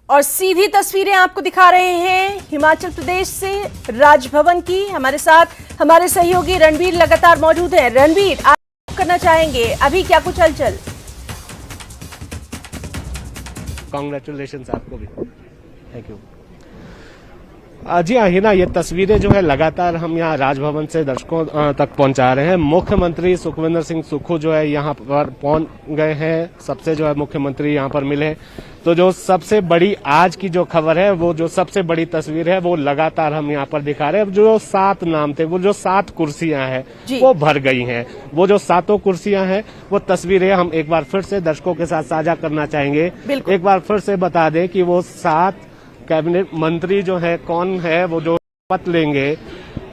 और सीधी तस्वीरें आपको दिखा रहे हैं हिमाचल प्रदेश से राजभवन की। हमारे साथ हमारे सहयोगी रणवीर लगातार मौजूद हैं। रणवीर, आप करना चाहेंगे अभी क्या कुछ हलचल? कांग्रेचुलेशंस आपको भी, थैंक यू। जी हाँ हिना, ये तस्वीरें जो है लगातार हम यहाँ राजभवन से दर्शकों तक पहुंचा रहे हैं। मुख्यमंत्री सुखविंदर सिंह सुक्खू जो है यहाँ पर पहुंच गए हैं। सबसे जो है मुख्यमंत्री यहाँ पर मिले। तो जो सबसे बड़ी आज की जो खबर है, वो जो सबसे बड़ी तस्वीर है, वो लगातार हम यहाँ पर दिखा रहे हैं। जो 7 नाम थे, वो जो 7 कुर्सियां हैं वो भर गई हैं। वो जो 7 कुर्सियां हैं, वो तस्वीरें हम एक बार फिर से दर्शकों के साथ साझा करना चाहेंगे। एक बार फिर से बता दें कि वो 7 कैबिनेट मंत्री जो है कौन है, वो जो शपथ लेंगे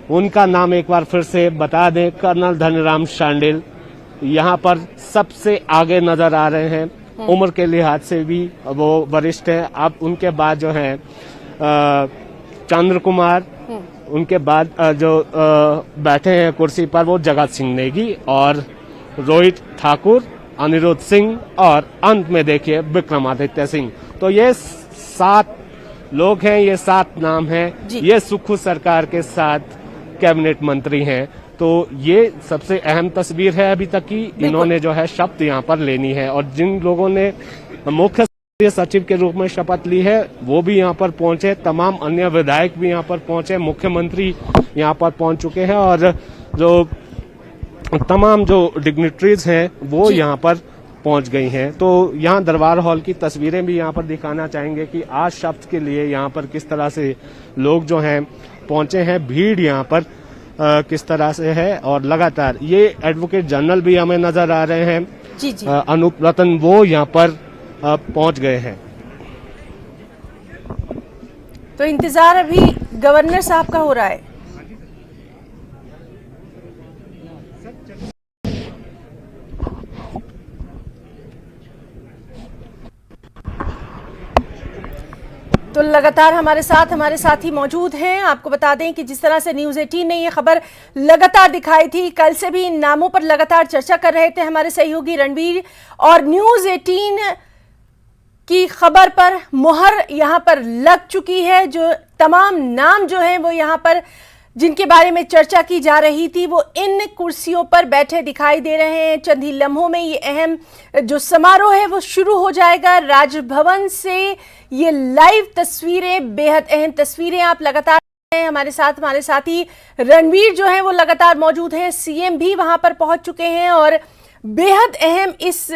उनका नाम एक बार फिर से बता दें। कर्नल धनीराम शांडिल यहाँ पर सबसे आगे नजर आ रहे हैं। उम्र के लिहाज से भी वो वरिष्ठ हैं। अब उनके बाद जो है चंद्र कुमार, उनके बाद जो बैठे हैं कुर्सी पर वो जगत सिंह नेगी और रोहित ठाकुर, अनिरुद्ध सिंह और अंत में देखिए विक्रमादित्य सिंह। तो ये 7 लोग हैं, ये 7 नाम हैं। ये सुक्खू सरकार के 7 कैबिनेट मंत्री हैं। तो ये सबसे अहम तस्वीर है अभी तक की। इन्होंने जो है शपथ यहाँ पर लेनी है और जिन लोगों ने मुख्य सचिव के रूप में शपथ ली है वो भी यहाँ पर पहुंचे। तमाम अन्य विधायक भी यहाँ पर पहुंचे। मुख्यमंत्री यहाँ पर पहुंच चुके हैं और जो तमाम जो डिग्निटरीज हैं वो यहाँ पर पहुंच गई हैं। तो यहाँ दरबार हॉल की तस्वीरें भी यहाँ पर दिखाना चाहेंगे कि आज शपथ के लिए यहाँ पर किस तरह से लोग जो हैं पहुंचे हैं। भीड़ यहाँ पर किस तरह से है और लगातार ये एडवोकेट जनरल भी हमें नजर आ रहे हैं। जी। अनूप रतन वो यहाँ पर पहुंच गए हैं। तो इंतजार अभी गवर्नर साहब का हो रहा है। तो लगातार हमारे साथी मौजूद हैं। आपको बता दें कि जिस तरह से न्यूज़ 18 ने ये खबर लगातार दिखाई थी, कल से भी इन नामों पर लगातार चर्चा कर रहे थे हमारे सहयोगी रणवीर, और न्यूज़ 18 की खबर पर मुहर यहां पर लग चुकी है। जो तमाम नाम जो हैं वो यहां पर जिनके बारे में चर्चा की जा रही थी वो इन कुर्सियों पर बैठे दिखाई दे रहे हैं। चंद ही लम्हों में ये अहम जो समारोह है वो शुरू हो जाएगा। राजभवन से ये लाइव तस्वीरें, बेहद अहम तस्वीरें आप लगातार हैं। हमारे साथी रणवीर जो हैं वो लगातार मौजूद हैं। सीएम भी वहां पर पहुंच चुके हैं और बेहद अहम इस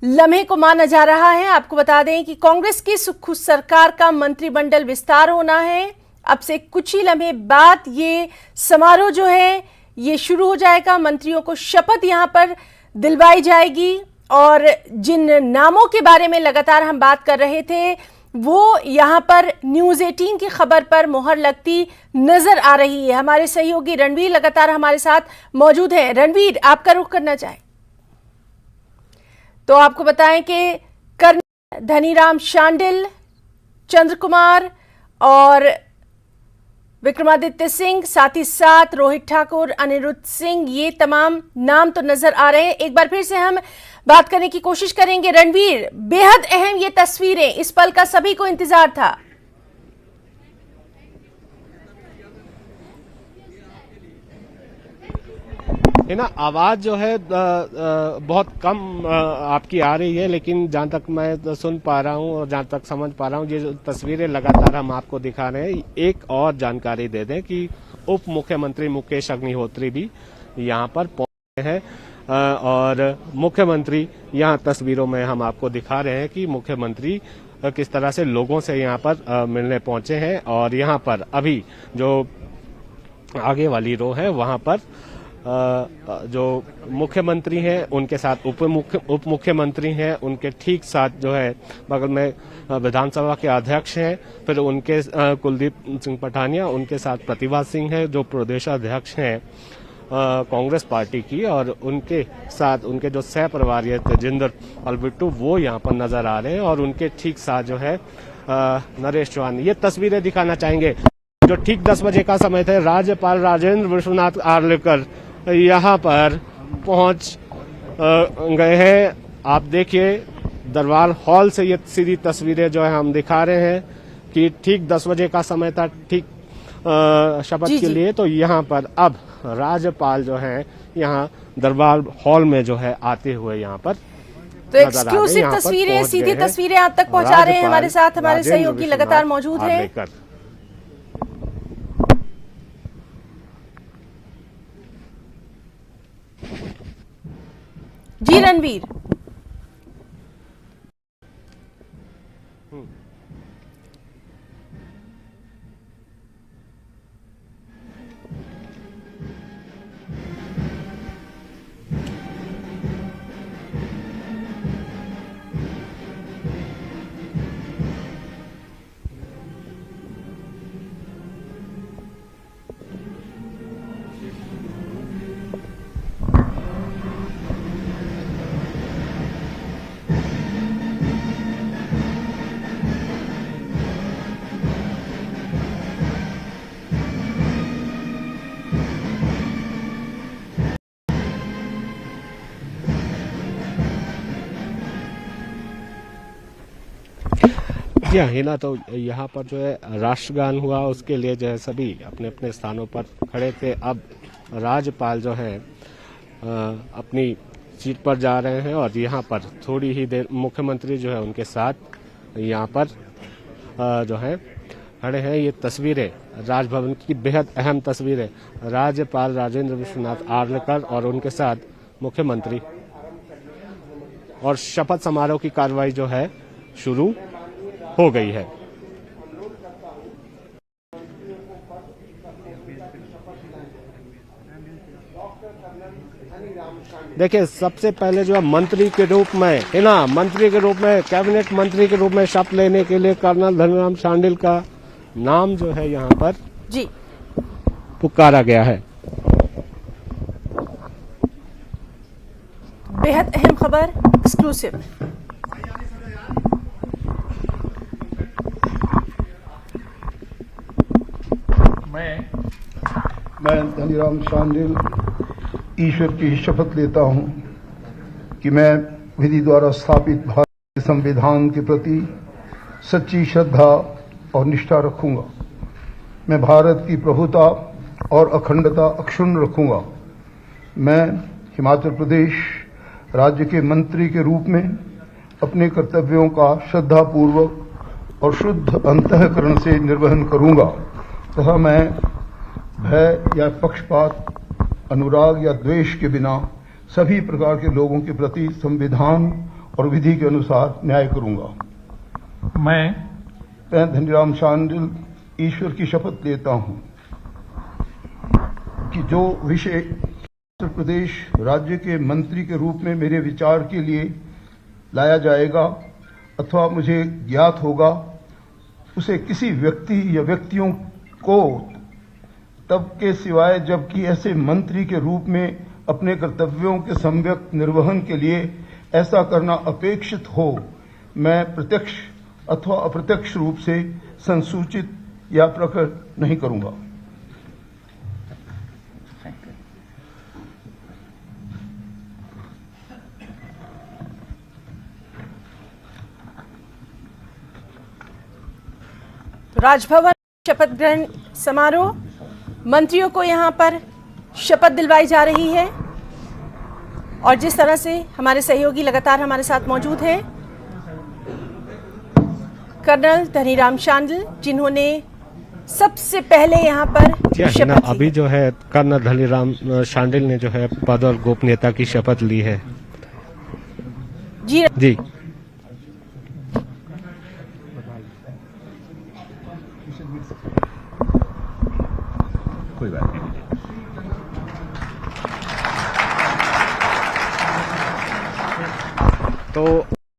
लम्हे को माना जा रहा है। आपको बता दें कि कांग्रेस की सुक्खू सरकार का मंत्रिमंडल विस्तार होना है। अब से कुछ ही लम्हे बाद ये समारोह जो है ये शुरू हो जाएगा। मंत्रियों को शपथ यहां पर दिलवाई जाएगी और जिन नामों के बारे में लगातार हम बात कर रहे थे वो यहां पर न्यूज़ 18 की खबर पर मुहर लगती नजर आ रही है। हमारे सहयोगी रणवीर लगातार हमारे साथ मौजूद हैं। रणवीर, आपका रुख करना चाहे तो आपको बताएं कि कर्नल धनीराम शांडिल, चंद्र कुमार और विक्रमादित्य सिंह, साथ ही साथ रोहित ठाकुर, अनिरुद्ध सिंह, ये तमाम नाम तो नजर आ रहे हैं। एक बार फिर से हम बात करने की कोशिश करेंगे। रणवीर, बेहद अहम ये तस्वीरें, इस पल का सभी को इंतजार था। है ना, आवाज जो है बहुत कम आपकी आ रही है, लेकिन जहां तक मैं सुन पा रहा हूं और जहां तक समझ पा रहा हूं, ये जो तस्वीरें लगातार हम आपको दिखा रहे हैं। एक और जानकारी दे दें कि उप मुख्यमंत्री मुकेश अग्निहोत्री भी यहां पर पहुंचे हैं और मुख्यमंत्री यहां तस्वीरों में हम आपको दिखा रहे हैं कि मुख्यमंत्री किस तरह से लोगों से यहां पर मिलने पहुंचे हैं। और यहां पर अभी जो आगे वाली रो है वहां पर जो मुख्यमंत्री हैं उनके साथ उप मुख्यमंत्री हैं, उनके ठीक साथ जो है बगल में विधानसभा के अध्यक्ष हैं, फिर उनके कुलदीप सिंह पठानिया, उनके साथ प्रतिभा सिंह है जो प्रदेश अध्यक्ष हैं कांग्रेस पार्टी की, और उनके साथ उनके जो सह प्रभारी तेजिंदर पाल बिट्टू वो यहाँ पर नजर आ रहे हैं और उनके ठीक साथ जो है नरेश चौहान। ये तस्वीरें दिखाना चाहेंगे जो ठीक 10 बजे का समय थे। राज्यपाल राजेंद्र विश्वनाथ आर्लेकर यहाँ पर पहुंच गए हैं। आप देखिए दरबार हॉल से ये सीधी तस्वीरें जो है हम दिखा रहे हैं कि ठीक 10 बजे का समय था, ठीक शपथ के लिए। तो यहाँ पर अब राज्यपाल जो है यहाँ दरबार हॉल में जो है आते हुए यहाँ पर तो एक्सक्लूसिव तस्वीरें, सीधी तस्वीरें आप तक पहुंचा रहे हैं हमारे साथ हमारे सहयोगी लगातार मौजूद हैं। जी रणवीर, जी हाँ, हिना, तो यहाँ पर जो है राष्ट्रगान हुआ, उसके लिए जो है सभी अपने अपने स्थानों पर खड़े थे। अब राज्यपाल जो है अपनी सीट पर जा रहे हैं और यहाँ पर थोड़ी ही देर मुख्यमंत्री जो है उनके साथ यहाँ पर जो है खड़े हैं। ये तस्वीरें राजभवन की बेहद अहम तस्वीरें, राज्यपाल राजेंद्र विश्वनाथ आर्लेकर और उनके साथ मुख्यमंत्री, और शपथ समारोह की कार्रवाई जो है शुरू हो गई है। देखिए, सबसे पहले जो है मंत्री के रूप में मंत्री के रूप में, कैबिनेट मंत्री के रूप में शपथ लेने के लिए कर्नल धनीराम शांडिल का नाम जो है यहाँ पर जी पुकारा गया है। बेहद अहम खबर, एक्सक्लूसिव। मैं धनीराम शांडिल ईश्वर की शपथ लेता हूं कि मैं विधि द्वारा स्थापित भारतीय संविधान के प्रति सच्ची श्रद्धा और निष्ठा रखूंगा। मैं भारत की प्रभुता और अखंडता अक्षुण्ण रखूंगा। मैं हिमाचल प्रदेश राज्य के मंत्री के रूप में अपने कर्तव्यों का श्रद्धापूर्वक और शुद्ध अंतःकरण से निर्वहन करूंगा तथा मैं भय या पक्षपात, अनुराग या द्वेष के बिना सभी प्रकार के लोगों के प्रति संविधान और विधि के अनुसार न्याय करूंगा। मैं धनीराम शांडिल ईश्वर की शपथ लेता हूं कि जो विषय उत्तर प्रदेश राज्य के मंत्री के रूप में मेरे विचार के लिए लाया जाएगा अथवा मुझे ज्ञात होगा, उसे किसी व्यक्ति या व्यक्तियों को तब के सिवाय जबकि ऐसे मंत्री के रूप में अपने कर्तव्यों के सम्यक निर्वहन के लिए ऐसा करना अपेक्षित हो, मैं प्रत्यक्ष अथवा अप्रत्यक्ष रूप से संसूचित या प्रकट नहीं करूंगा। राजभवन शपथ ग्रहण समारोह, मंत्रियों को यहां पर शपथ दिलवाई जा रही है और जिस तरह से हमारे सहयोगी लगातार हमारे साथ मौजूद हैं, कर्नल धनीराम शांडिल जिन्होंने सबसे पहले यहां पर शपथ ली। अभी जो है कर्नल धनीराम शांडिल ने जो है पद और गोपनीयता की शपथ ली है। जी कोई बात नहीं। तो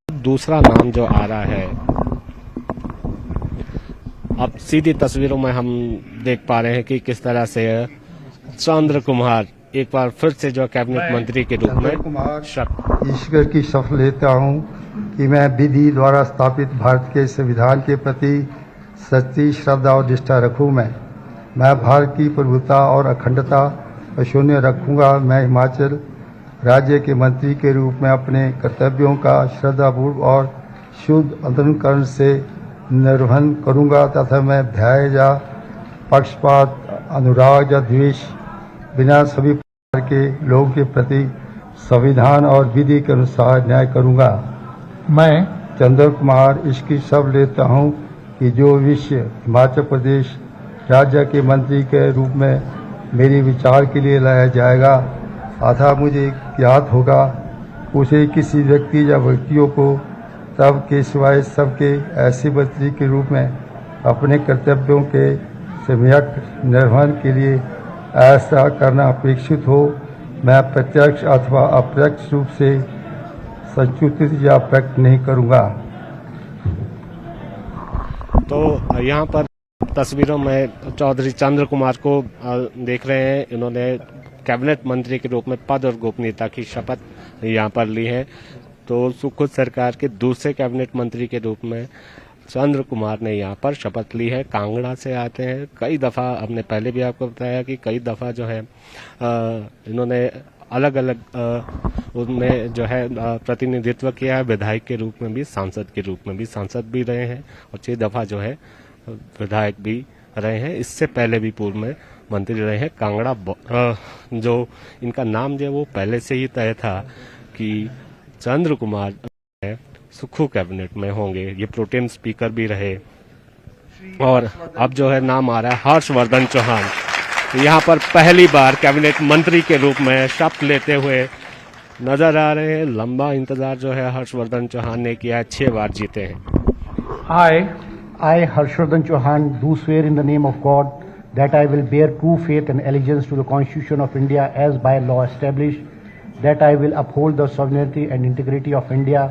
दूसरा नाम जो आ रहा है, अब सीधी तस्वीरों में हम देख पा रहे हैं कि किस तरह से चंद्र कुमार एक बार फिर से जो कैबिनेट मंत्री के रूप में ईश्वर की शपथ लेता हूं कि मैं विधि द्वारा स्थापित भारत के संविधान के प्रति सच्ची श्रद्धा और निष्ठा रखूं। मैं भारत की प्रभुता और अखंडता अक्षुण्ण रखूंगा। मैं हिमाचल राज्य के मंत्री के रूप में अपने कर्तव्यों का श्रद्धापूर्वक और शुद्ध अंतःकरण से निर्वहन करूंगा तथा मैं भय या पक्षपात, अनुराग या द्वेष बिना सभी प्रकार के लोगों के प्रति संविधान और विधि के अनुसार न्याय करूंगा। मैं चंद्र कुमार इसकी शपथ लेता हूं कि जो विषय हिमाचल प्रदेश राज्य के मंत्री के रूप में मेरे विचार के लिए लाया जाएगा अथवा मुझे ज्ञात होगा उसे किसी व्यक्ति या व्यक्तियों को तब के सिवाय सबके ऐसे मंत्री के रूप में अपने कर्तव्यों के सम्यक निर्वहन के लिए ऐसा करना अपेक्षित हो, मैं प्रत्यक्ष अथवा अप्रत्यक्ष रूप से संचित या व्यक्त नहीं करूंगा। तो यहाँ पर तस्वीरों में चौधरी चंद्र कुमार को देख रहे हैं। इन्होंने कैबिनेट मंत्री के रूप में पद और गोपनीयता की शपथ यहाँ पर ली है। तो सुखद सरकार के दूसरे कैबिनेट मंत्री के रूप में चंद्र कुमार ने यहाँ पर शपथ ली है। कांगड़ा से आते हैं। कई दफा हमने पहले भी आपको बताया कि कई दफा जो है इन्होंने अलग अलग उनमें जो है प्रतिनिधित्व किया है, विधायक के रूप में भी, सांसद के रूप में भी, सांसद भी रहे हैं और 6 दफा जो है विधायक भी रहे हैं। इससे पहले भी पूर्व में मंत्री रहे हैं। कांगड़ा जो इनका नाम जो है वो पहले से ही तय था कि चंद्र कुमार सुखू कैबिनेट में होंगे। ये प्रोटेम स्पीकर भी रहे और अब जो है नाम आ रहा है हर्षवर्धन चौहान। यहाँ पर पहली बार कैबिनेट मंत्री के रूप में शपथ लेते हुए नजर आ रहे हैं। लंबा इंतजार जो है हर्षवर्धन चौहान ने किया है, 6 बार जीते हैं। I, Harshvardhan Chauhan, do swear in the name of God that I will bear true faith and allegiance to the Constitution of India as by law established, that I will uphold the sovereignty and integrity of India,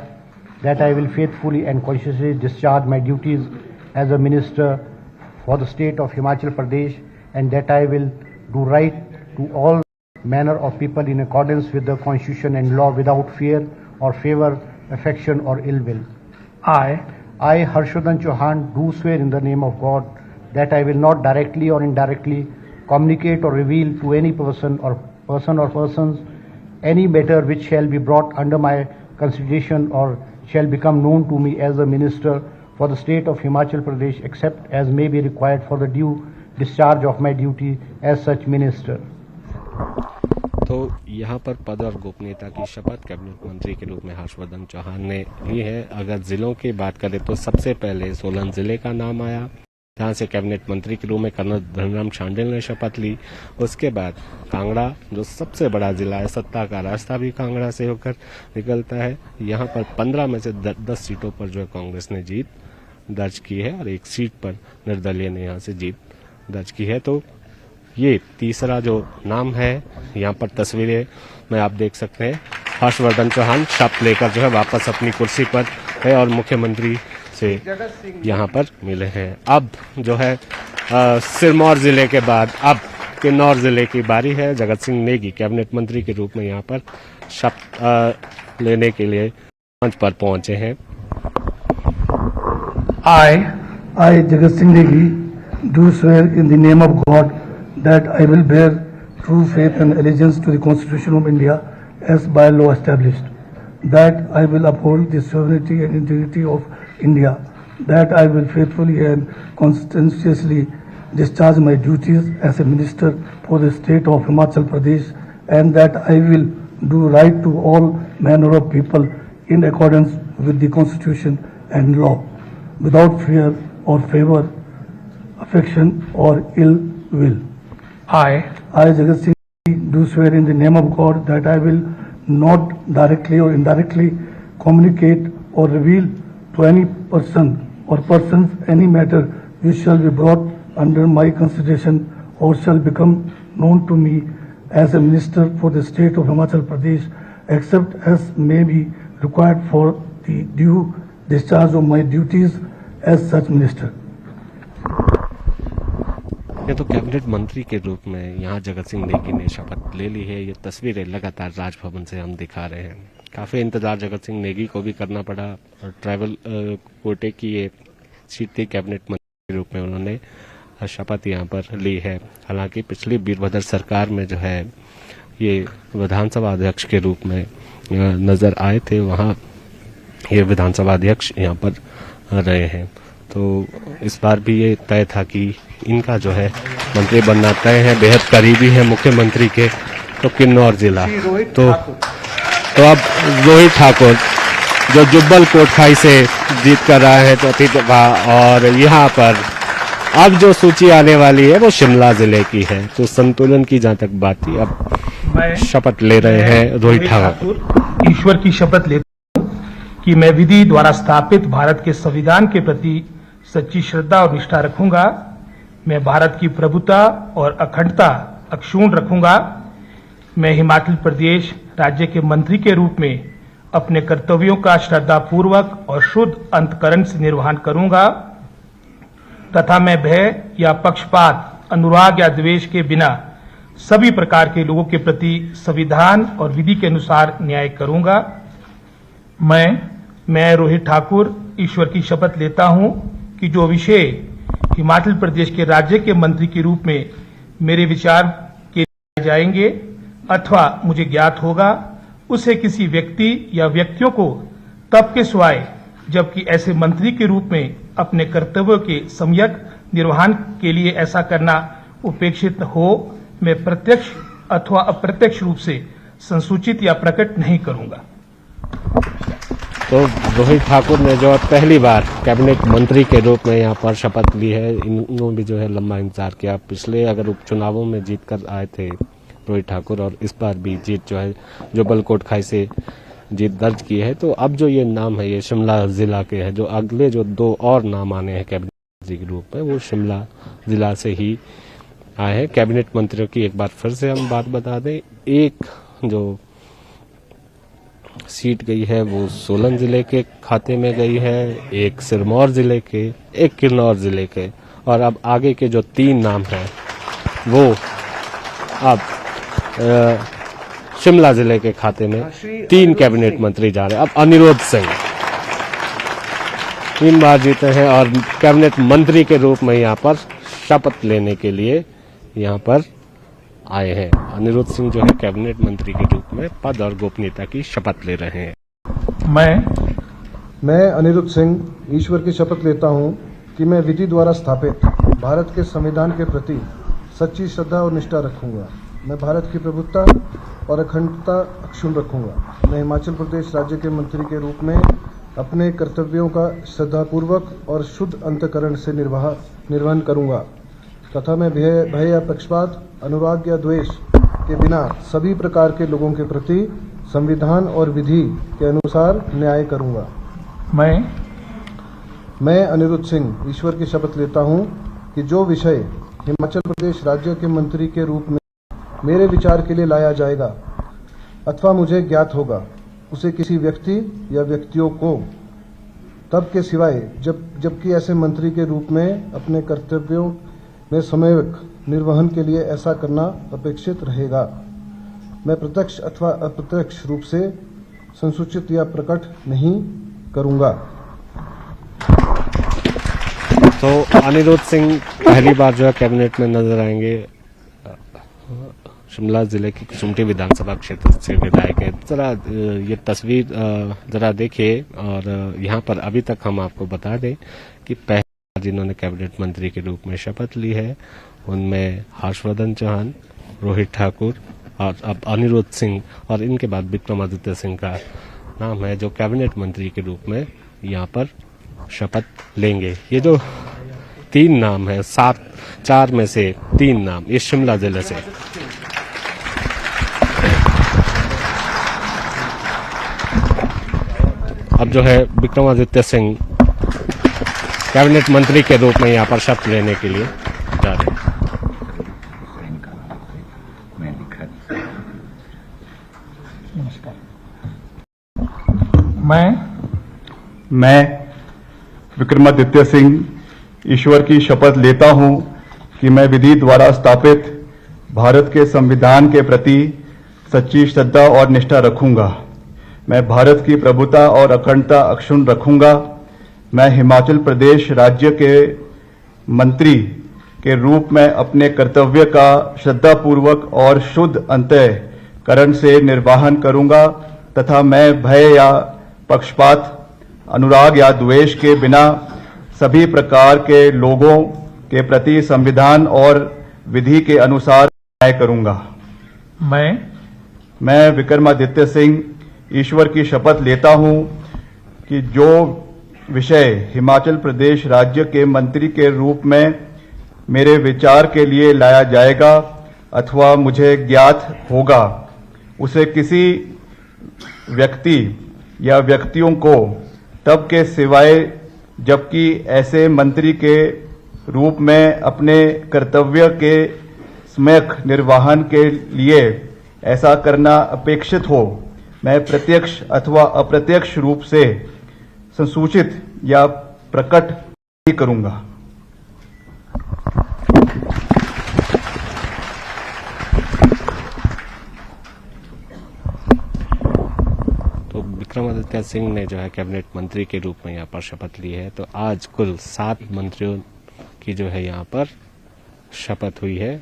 that I will faithfully and conscientiously discharge my duties as a minister for the state of Himachal Pradesh, and that I will do right to all manner of people in accordance with the Constitution and law without fear or favor, affection or ill will. I, Harshvardhan Chauhan, do swear in the name of God that I will not directly or indirectly communicate or reveal to any person or persons any matter which shall be brought under my consideration or shall become known to me as a minister for the state of Himachal Pradesh, except as may be required for the due discharge of my duty as such minister. तो यहाँ पर पद और गोपनीयता की शपथ cabinet मंत्री के रूप में हर्षवर्धन चौहान ने ली है। अगर जिलों की बात करें तो सबसे पहले सोलन जिले का नाम आया, जहाँ से कैबिनेट मंत्री के रूप में कर्नल धनराम शांडिल ने शपथ ली। उसके बाद कांगड़ा, जो सबसे बड़ा जिला है, सत्ता का रास्ता भी कांगड़ा से होकर निकलता है। यहाँ पर 15 में से 10 सीटों पर जो है कांग्रेस ने जीत दर्ज की है और 1 सीट पर निर्दलीय ने यहाँ से जीत दर्ज की है। तो ये तीसरा जो नाम है, यहाँ पर तस्वीरें में आप देख सकते हैं। हर्षवर्धन चौहान शपथ लेकर जो है वापस अपनी कुर्सी पर है और मुख्यमंत्री से यहाँ पर मिले हैं। अब जो है सिरमौर जिले के बाद अब किन्नौर जिले की बारी है। जगत सिंह नेगी कैबिनेट मंत्री के रूप में यहाँ पर शपथ लेने के लिए मंच पर पहुंचे हैं। I, Jagat Singh Negi, do swear in the name of God that I will bear true faith and allegiance to the Constitution of India as by law established, that I will uphold the sovereignty and integrity of India, that I will faithfully and conscientiously discharge my duties as a minister for the state of Himachal Pradesh, and that I will do right to all manner of people in accordance with the Constitution and law, without fear or favor, affection or ill will. I, Jagat Singh, do swear in the name of God that I will not directly or indirectly communicate or reveal to any person or persons any matter which shall be brought under my consideration or shall become known to me as a minister for the state of Himachal Pradesh, except as may be required for the due discharge of my duties as such minister. ये तो cabinet मंत्री के रूप में यहाँ जगत सिंह नेगी ने शपथ ले ली है। ये तस्वीरें लगातार राजभवन से हम दिखा रहे हैं। काफी इंतजार जगत सिंह नेगी को भी करना पड़ा और ट्राइबल कोटे की ये सीट थी। कैबिनेट मंत्री के रूप में उन्होंने शपथ यहाँ पर ली है। हालांकि पिछली वीरभद्र सरकार में जो है ये विधानसभा अध्यक्ष के रूप में नजर आए थे, वहाँ ये विधानसभा अध्यक्ष यहाँ पर रहे हैं। तो इस बार भी ये तय था कि इनका जो है मंत्री बनना तय है, बेहद करीबी है मुख्यमंत्री के। तो किन्नौर जिला तो अब रोहित ठाकुर जो जुब्बल कोटखाई से जीत कर रहा है तो और यहाँ पर अब जो सूची आने वाली है वो शिमला जिले की है। तो संतुलन की जहाँ तक बात थी, अब शपथ ले रहे हैं रोहित ठाकुर। ईश्वर की शपथ लेता हूं कि मैं विधि द्वारा स्थापित भारत के संविधान के प्रति सच्ची श्रद्धा और निष्ठा रखूंगा। मैं भारत की प्रभुता और अखंडता अक्षुण्ण रखूंगा। मैं हिमाचल प्रदेश राज्य के मंत्री के रूप में अपने कर्तव्यों का श्रद्धापूर्वक और शुद्ध अंतःकरण से निर्वहन करूंगा तथा मैं भय या पक्षपात, अनुराग या द्वेष के बिना सभी प्रकार के लोगों के प्रति संविधान और विधि के अनुसार न्याय करूंगा। मैं रोहित ठाकुर ईश्वर की शपथ लेता हूं कि जो विषय हिमाचल प्रदेश के राज्य के मंत्री के रूप में मेरे विचार के लिए जाएंगे अथवा मुझे ज्ञात होगा, उसे किसी व्यक्ति या व्यक्तियों को तब के सिवाय जबकि ऐसे मंत्री के रूप में अपने कर्तव्यों के सम्यक निर्वहन के लिए ऐसा करना उपेक्षित हो, मैं प्रत्यक्ष अथवा अप्रत्यक्ष रूप से संसूचित या प्रकट नहीं करूंगा। तो रोहित ठाकुर ने जो पहली बार कैबिनेट मंत्री के रूप में यहाँ पर शपथ ली है, इन्होंने भी जो है लंबा इंतजार किया। पिछले अगर उपचुनावों में जीत कर आए थे रोहित ठाकुर और इस बार भी जीत जो है जुब्बल कोटखाई से जीत दर्ज की है। तो अब जो ये नाम है ये शिमला जिला के हैं। जो अगले जो 2 और नाम आने हैं कैबिनेट मंत्री के रूप में वो शिमला जिला से ही आए हैं। कैबिनेट मंत्रियों की एक बार फिर से हम बात बता दें, एक जो सीट गई है वो सोलन जिले के खाते में गई है, एक सिरमौर जिले के, एक किन्नौर जिले के, और अब आगे के जो 3 नाम हैं वो अब शिमला जिले के खाते में 3 कैबिनेट मंत्री जा रहे हैं। अब अनिरुद्ध सिंह 3 बार जीते हैं और कैबिनेट मंत्री के रूप में यहाँ पर शपथ लेने के लिए यहाँ पर आए हैं। अनिरुद्ध सिंह जो है कैबिनेट मंत्री के रूप में पद और गोपनीयता की शपथ ले रहे हैं। मैं अनिरुद्ध सिंह ईश्वर की शपथ लेता हूं कि मैं विधि द्वारा स्थापित भारत के संविधान के प्रति सच्ची श्रद्धा और निष्ठा रखूंगा। मैं भारत की प्रभुता और अखंडता अक्षुण्ण रखूंगा। मैं हिमाचल प्रदेश राज्य के मंत्री के रूप में अपने कर्तव्यों का श्रद्धापूर्वक और शुद्ध अंतःकरण से निर्वहन करूंगा तथा मैं भय या पक्षपात, अनुराग या द्वेष के बिना सभी प्रकार के लोगों के प्रति संविधान और विधि के अनुसार न्याय करूंगा। मैं अनिरुद्ध सिंह ईश्वर की शपथ लेता हूं कि जो विषय हिमाचल प्रदेश राज्य के मंत्री के रूप में मेरे विचार के लिए लाया जाएगा अथवा मुझे ज्ञात होगा, उसे किसी व्यक्ति या व्यक्तियों को तब के सिवाय जबकि ऐसे मंत्री के रूप में अपने कर्तव्यों में समयक निर्वहन के लिए ऐसा करना अपेक्षित रहेगा। मैं प्रत्यक्ष अथवा अप्रत्यक्ष रूप से संसूचित या प्रकट नहीं करूंगा। तो अनिरुद्ध सिंह पहली बार जो है कैबिनेट में नजर आएंगे। शिमला जिले की कुसुम्पटी विधानसभा क्षेत्र से विधायक है। जरा ये तस्वीर जरा देखिए और यहाँ पर अभी तक हम आपको बता दें कि पहले जिन्होंने कैबिनेट मंत्री के रूप में शपथ ली है उनमें हर्षवर्धन चौहान, रोहित ठाकुर और अब अनिरुद्ध सिंह और इनके बाद विक्रमादित्य सिंह का नाम है जो कैबिनेट मंत्री के रूप में यहाँ पर शपथ लेंगे। ये जो 3 नाम है 4 में से 3 नाम ये शिमला जिले से। अब जो है विक्रमादित्य सिंह कैबिनेट मंत्री के रूप में यहाँ पर शपथ लेने के लिए जा रहे हैं। मैं विक्रमादित्य सिंह ईश्वर की शपथ लेता हूं कि मैं विधि द्वारा स्थापित भारत के संविधान के प्रति सच्ची श्रद्धा और निष्ठा रखूंगा। मैं भारत की प्रभुता और अखंडता अक्षुण्ण रखूंगा। मैं हिमाचल प्रदेश राज्य के मंत्री के रूप में अपने कर्तव्य का श्रद्धापूर्वक और शुद्ध करण से निर्वाहन करूंगा तथा मैं भय या पक्षपात, अनुराग या द्वेष के बिना सभी प्रकार के लोगों के प्रति संविधान और विधि के अनुसार न्याय करूंगा। मैं विक्रमादित्य सिंह ईश्वर की शपथ लेता हूं कि जो विषय हिमाचल प्रदेश राज्य के मंत्री के रूप में मेरे विचार के लिए लाया जाएगा अथवा मुझे ज्ञात होगा, उसे किसी व्यक्ति या व्यक्तियों को तब के सिवाय जबकि ऐसे मंत्री के रूप में अपने कर्तव्य के सम्यक निर्वहन के लिए ऐसा करना अपेक्षित हो, मैं प्रत्यक्ष अथवा अप्रत्यक्ष रूप से संसूचित या प्रकट नहीं करूंगा। तो विक्रमादित्य सिंह ने जो है कैबिनेट मंत्री के रूप में यहाँ पर शपथ ली है। तो आज कुल 7 मंत्रियों की जो है यहाँ पर शपथ हुई है।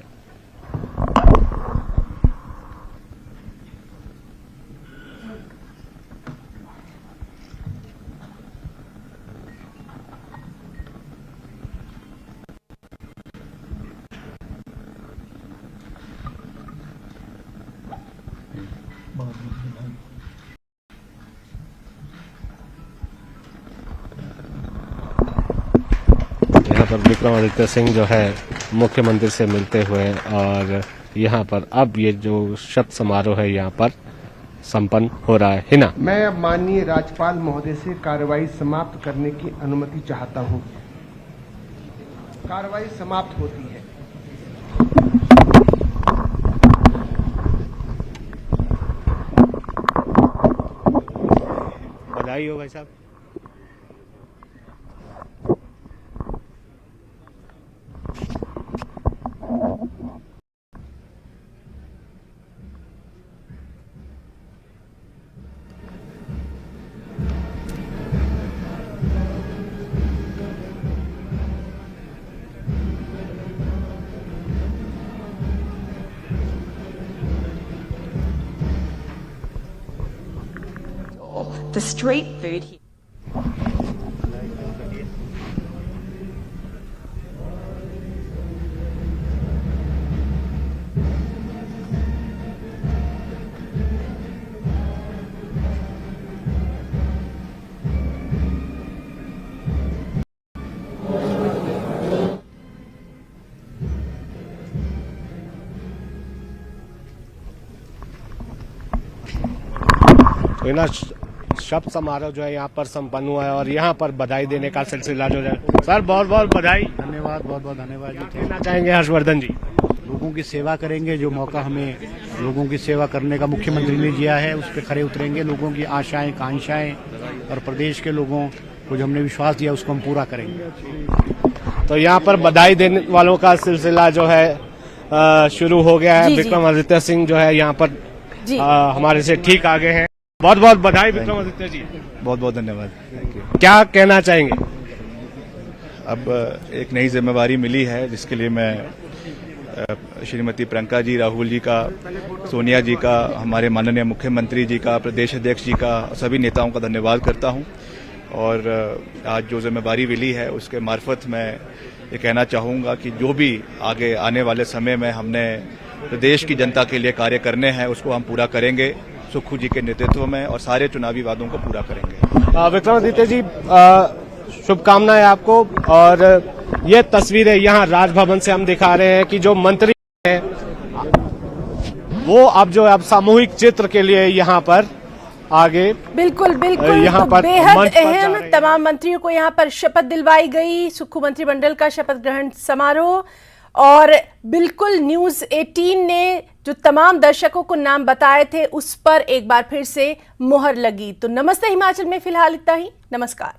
यहाँ पर विक्रमादित्य सिंह जो है मुख्यमंत्री से मिलते हुए और यहाँ पर अब ये जो शपथ समारोह है यहाँ पर संपन्न हो रहा है। हिना, मैं अब माननीय राज्यपाल महोदय से कार्रवाई समाप्त करने की अनुमति चाहता हूँ। कार्रवाई समाप्त होती है। बधाई हो भाई साहब। The street food here. तो इना शपथ समारोह जो है यहाँ पर संपन्न हुआ है और यहाँ पर बधाई देने का सिलसिला जो है। सर बहुत बहुत बधाई। धन्यवाद, बहुत बहुत धन्यवाद जी। कहना चाहेंगे हर्षवर्धन जी? लोगों की सेवा करेंगे, जो मौका हमें लोगों की सेवा करने का मुख्यमंत्री ने दिया है उस पर खरे उतरेंगे। लोगों की आशाएं कांक्षाएं और प्रदेश के लोगों को जो हमने विश्वास दिया उसको हम पूरा करेंगे। तो यहाँ पर बधाई देने वालों का सिलसिला जो है शुरू हो गया है। विक्रमादित्य सिंह जो है यहाँ पर हमारे से ठीक आगे हैं। बहुत बहुत बधाई विक्रमादित्य जी। बहुत बहुत धन्यवाद। क्या कहना चाहेंगे? अब एक नई जिम्मेवारी मिली है जिसके लिए मैं श्रीमती प्रियंका जी, राहुल जी का, सोनिया जी का, हमारे माननीय मुख्यमंत्री जी का, प्रदेश अध्यक्ष जी का, सभी नेताओं का धन्यवाद करता हूं। और आज जो जिम्मेवारी मिली है उसके मार्फत मैं ये कहना चाहूँगा कि जो भी आगे आने वाले समय में हमने प्रदेश की जनता के लिए कार्य करने हैं उसको हम पूरा करेंगे सुक्खू जी के नेतृत्व में और सारे चुनावी वादों को पूरा करेंगे। विक्रमादित्य जी शुभकामनाएं आपको। और ये तस्वीरें यहाँ राजभवन से हम दिखा रहे हैं कि जो मंत्री हैं वो अब जो अब सामूहिक चित्र के लिए यहाँ पर आगे बिल्कुल बिल्कुल यहाँ तो पर बेहद अहम तमाम मंत्रियों को यहाँ पर शपथ दिलवाई गई। सुक्खू मंत्रिमंडल का शपथ ग्रहण समारोह और बिल्कुल न्यूज 18 ने जो तमाम दर्शकों को नाम बताए थे उस पर एक बार फिर से मुहर लगी। तो नमस्ते हिमाचल में फिलहाल इतना ही। नमस्कार।